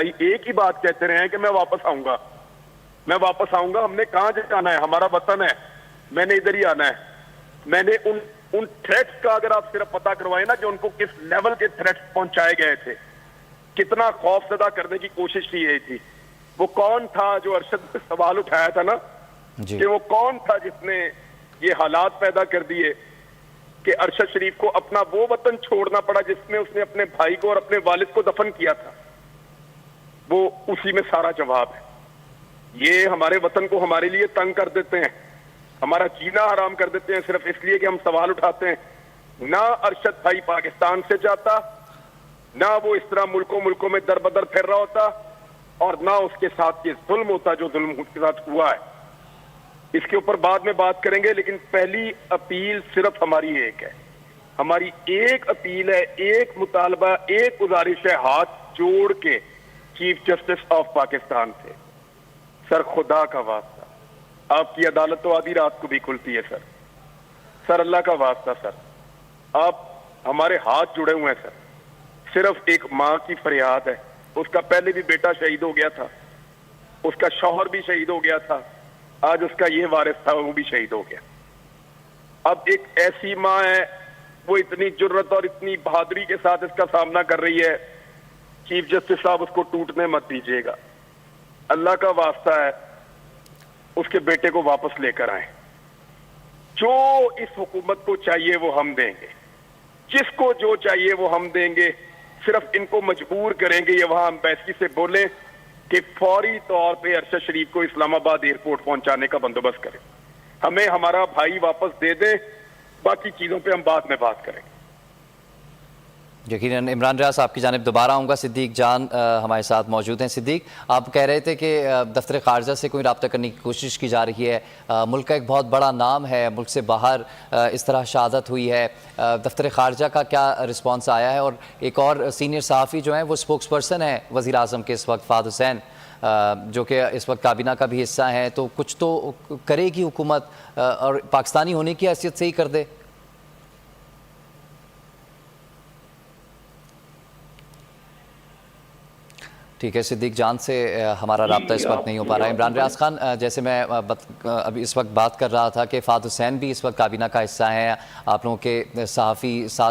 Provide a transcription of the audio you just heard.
एक ही बात कहते रहे हैं कि मैं वापस आऊंगा, मैं वापस आऊंगा। हमने कहां जाना है? हमारा वतन है, मैंने इधर ही आना है। मैंने उन थ्रेट्स का अगर आप सिर्फ पता करवाए ना कि उनको किस लेवल के थ्रेट्स पहुंचाए गए थे, कितना खौफजदा करने की कोशिश की गई थी। वो कौन था जो अरशद ने सवाल उठाया था ना कि वो कौन था जिसने ये हालात पैदा कर दिए कि अरशद शरीफ को अपना वो वतन छोड़ना पड़ा जिसमें उसने अपने भाई को और अपने वालिद को दफन किया था। वो उसी में सारा जवाब है। ये हमारे वतन को हमारे लिए तंग कर देते हैं, हमारा जीना हराम कर देते हैं सिर्फ इसलिए कि हम सवाल उठाते हैं। ना अरशद भाई पाकिस्तान से जाता, ना वो इस तरह मुल्कों में दर बदर फिर रहा होता, और ना उसके साथ ये जुल्म होता जो जुल्म उसके साथ हुआ है। इसके ऊपर बाद में बात करेंगे, लेकिन पहली अपील सिर्फ हमारी एक है। हमारी एक अपील है, एक मुतालबा, एक गुजारिश है, हाथ जोड़ के चीफ जस्टिस ऑफ पाकिस्तान से। सर खुदा का वास्ता, आपकी अदालत तो आधी रात को भी खुलती है सर। सर अल्लाह का वास्ता सर, आप हमारे हाथ जुड़े हुए हैं सर। सिर्फ एक माँ की फरियाद है, उसका पहले भी बेटा शहीद हो गया था, उसका शौहर भी शहीद हो गया था, आज उसका ये वारिस था वो भी शहीद हो गया। अब एक ऐसी माँ है, वो इतनी जुर्रत और इतनी बहादुरी के साथ इसका सामना कर रही है। चीफ जस्टिस साहब उसको टूटने मत दीजिएगा, अल्लाह का वास्ता है, उसके बेटे को वापस लेकर आए। जो इस हुकूमत को चाहिए वो हम देंगे, जिसको जो चाहिए वो हम देंगे। सिर्फ इनको मजबूर करेंगे, ये वहां एम्बेसी से बोले कि फौरी तौर पे अरशद शरीफ को इस्लामाबाद एयरपोर्ट पहुंचाने का बंदोबस्त करें। हमें हमारा भाई वापस दे दें, बाकी चीजों पे हम बाद में बात करेंगे। यकीनन इमरान रियाज, आपकी जानिब दोबारा आऊँगा। सिद्दीक जान हमारे साथ मौजूद हैं। सिद्दीक, आप कह रहे थे कि दफ्तर ख़ारजा से कोई रब्ता करने की कोशिश की जा रही है। मुल्क का एक बहुत बड़ा नाम है, मुल्क से बाहर इस तरह शहादत हुई है, दफ्तर ख़ारजा का क्या रिस्पॉन्स आया है? और एक और सीनियर सहाफ़ी जो हैं वो स्पोक्स पर्सन है वज़ीर आज़म के इस वक्त, फ़ाद हुसैन, जो कि इस वक्त काबीना का भी हिस्सा हैं, तो कुछ तो करेगी हुकूमत, और पाकिस्तानी होने की हैसियत से ही कर दे। ठीक है, सिद्दीक जान से हमारा राब्ता इस वक्त नहीं हो पा रहा है। इमरान रियाज खान, जैसे मैं अभी इस वक्त बात कर रहा था कि फ़ाद हुसैन भी इस वक्त काबीना का हिस्सा है, आप लोगों के सहाफ़ी साथ